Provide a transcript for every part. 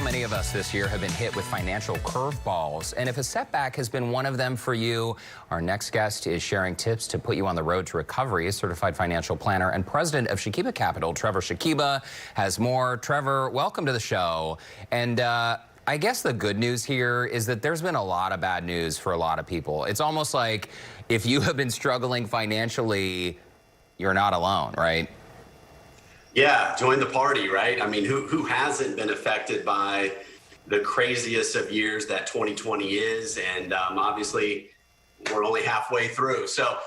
many of us this year have been hit with financial curveballs, and if a setback has been one of them for you, our next guest is sharing tips to put you on the road to recovery. A certified financial planner and president of Shakiba Capital, Trevor Shakiba, has more. Trevor, welcome to the show. And I guess the good news here is that there's been a lot of bad news for a lot of people. It's almost like if you have been struggling financially, you're not alone, right? Yeah, join the party, right? I mean, who hasn't been affected by the craziest of years that 2020 is? And obviously, we're only halfway through. So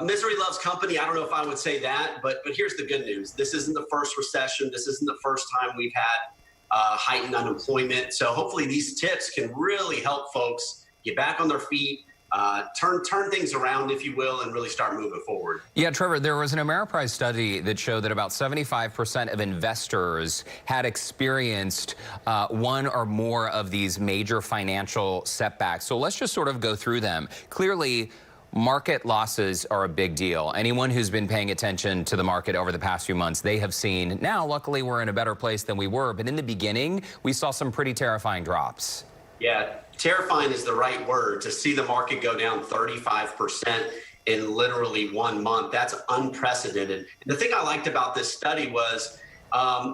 misery loves company. I don't know if I would say that, but here's the good news. This isn't the first recession. This isn't the first time we've had heightened unemployment. So hopefully these tips can really help folks get back on their feet, turn things around, if you will, and really start moving forward. Yeah, Trevor, there was an Ameriprise study that showed that about 75% of investors had experienced one or more of these major financial setbacks. So let's just sort of go through them. Clearly, market losses are a big deal. Anyone who's been paying attention to the market over the past few months, they have seen, now luckily we're in a better place than we were, but in the beginning, we saw some pretty terrifying drops. Yeah, terrifying is the right word. To see the market go down 35% in literally 1 month, that's unprecedented. And the thing I liked about this study was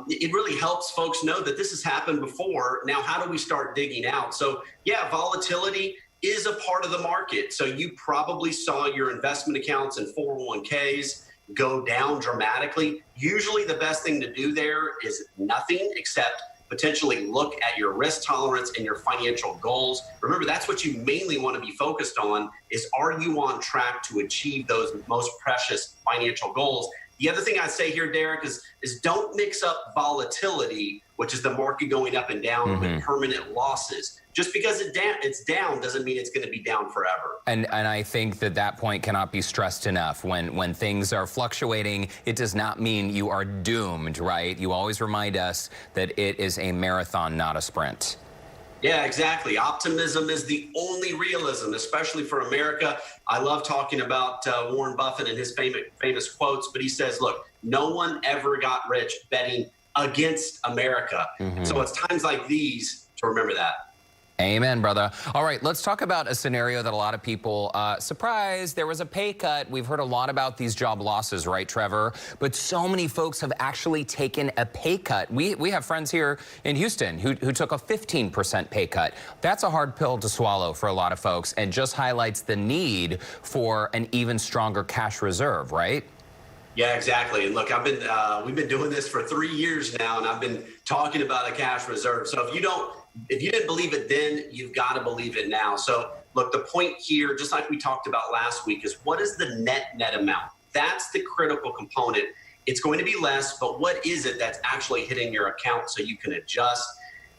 it really helps folks know that this has happened before. Now, how do we start digging out? So yeah, volatility is a part of the market. So you probably saw your investment accounts and 401ks go down dramatically. Usually the best thing to do there is nothing except potentially look at your risk tolerance and your financial goals. Remember, that's what you mainly want to be focused on, is are you on track to achieve those most precious financial goals? The other thing I say here, Derek, is don't mix up volatility, which is the market going up and down, with permanent losses. Just because it's down doesn't mean it's going to be down forever. And I think that point cannot be stressed enough. When things are fluctuating, it does not mean you are doomed, right? You always remind us that it is a marathon, not a sprint. Yeah, exactly. Optimism is the only realism, especially for America. I love talking about Warren Buffett and his famous quotes, but he says, look, no one ever got rich betting against America. So it's times like these to remember that. Amen, brother. All right, let's talk about a scenario that a lot of people, surprise, there was a pay cut. We've heard a lot about these job losses, right, Trevor? But so many folks have actually taken a pay cut. We have friends here in Houston who took a 15% pay cut. That's a hard pill to swallow for a lot of folks, and just highlights the need for an even stronger cash reserve, right? Yeah, exactly. And look, we've been doing this for 3 years now, and I've been talking about a cash reserve. So if you didn't believe it then, you've got to believe it now. So look, the point here, just like we talked about last week, is what is the net amount? That's the critical component. It's going to be less, but what is it that's actually hitting your account so you can adjust?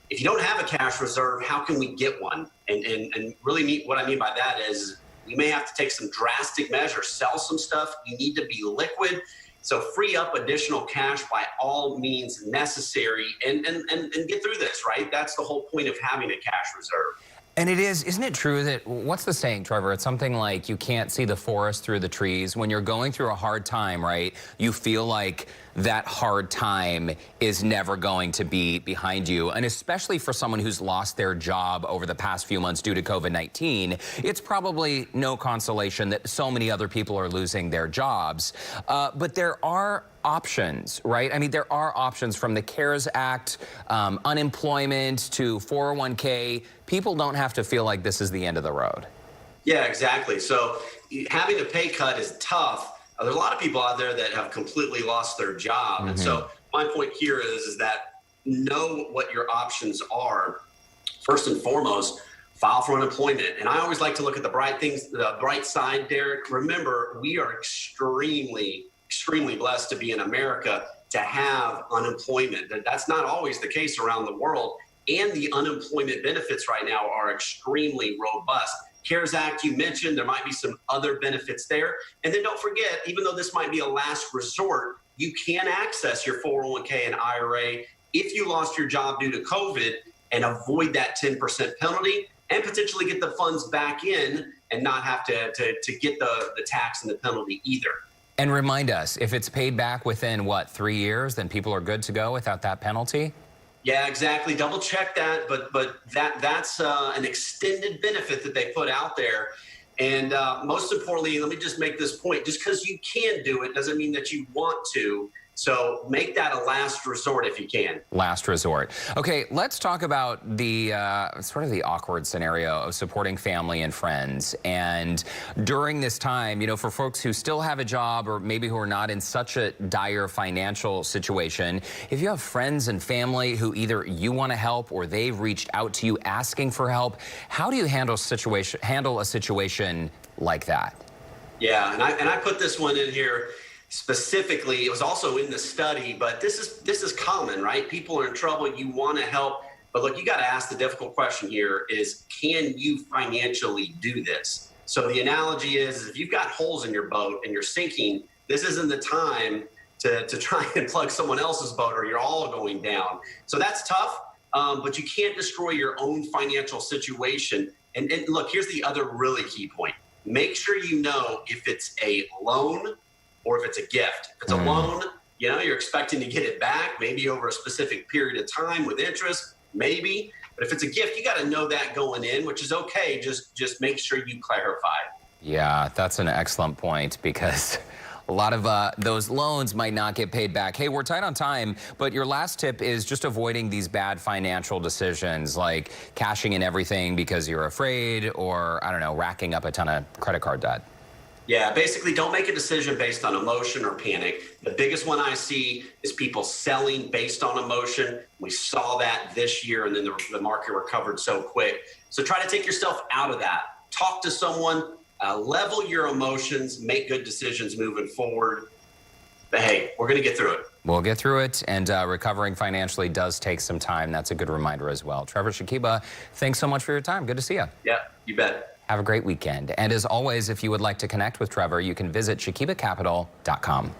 If you don't have a cash reserve, how can we get one? And really what I mean by that is we may have to take some drastic measures, sell some stuff. You need to be liquid. So free up additional cash by all means necessary and get through this, right? That's the whole point of having a cash reserve. And isn't it true that, what's the saying, Trevor? It's something like you can't see the forest through the trees. When you're going through a hard time, right, you feel like that hard time is never going to be behind you. And especially for someone who's lost their job over the past few months due to COVID-19, it's probably no consolation that so many other people are losing their jobs. But there are options, right? I mean, there are options from the CARES Act, unemployment to 401k. People don't have to feel like this is the end of the road. Yeah, exactly. So having a pay cut is tough. There's a lot of people out there that have completely lost their job. And so my point here is that know what your options are. First and foremost, file for unemployment. And I always like to look at the bright side, Derek. Remember, we are extremely blessed to be in America to have unemployment. That's not always the case around the world. And the unemployment benefits right now are extremely robust. CARES Act, you mentioned, there might be some other benefits there. And then don't forget, even though this might be a last resort, you can access your 401k and IRA if you lost your job due to COVID and avoid that 10% penalty and potentially get the funds back in and not have to get the tax and the penalty either. And remind us, if it's paid back within, what, 3 years, then people are good to go without that penalty? Yeah, exactly. Double check that, but that's an extended benefit that they put out there. And most importantly, let me just make this point: just because you can do it doesn't mean that you want to. So make that a last resort if you can. Last resort. Okay, let's talk about the sort of the awkward scenario of supporting family and friends. And during this time, you know, for folks who still have a job or maybe who are not in such a dire financial situation, if you have friends and family who either you want to help or they've reached out to you asking for help, how do you handle a situation like that? Yeah, and I put this one in here specifically. It was also in the study, but this is common, right? People are in trouble, you want to help, but look, you got to ask the difficult question here: is can you financially do this? So the analogy is, if you've got holes in your boat and you're sinking, this isn't the time to try and plug someone else's boat, or you're all going down. So that's tough, but you can't destroy your own financial situation. And look, here's the other really key point: make sure you know if it's a loan or if it's a gift. If it's a loan, you know, you're expecting to get it back, maybe over a specific period of time with interest, maybe. But if it's a gift, you got to know that going in, which is okay. Just make sure you clarify. Yeah, that's an excellent point, because a lot of those loans might not get paid back. Hey, we're tight on time, but your last tip is just avoiding these bad financial decisions, like cashing in everything because you're afraid, or, I don't know, racking up a ton of credit card debt. Yeah, basically, don't make a decision based on emotion or panic. The biggest one I see is people selling based on emotion. We saw that this year, and then the market recovered so quick. So try to take yourself out of that. Talk to someone, level your emotions, make good decisions moving forward. But hey, we're going to get through it. We'll get through it, and recovering financially does take some time. That's a good reminder as well. Trevor Shakiba, thanks so much for your time. Good to see you. Yeah, you bet. Have a great weekend. And as always, if you would like to connect with Trevor, you can visit ShakibaCapital.com.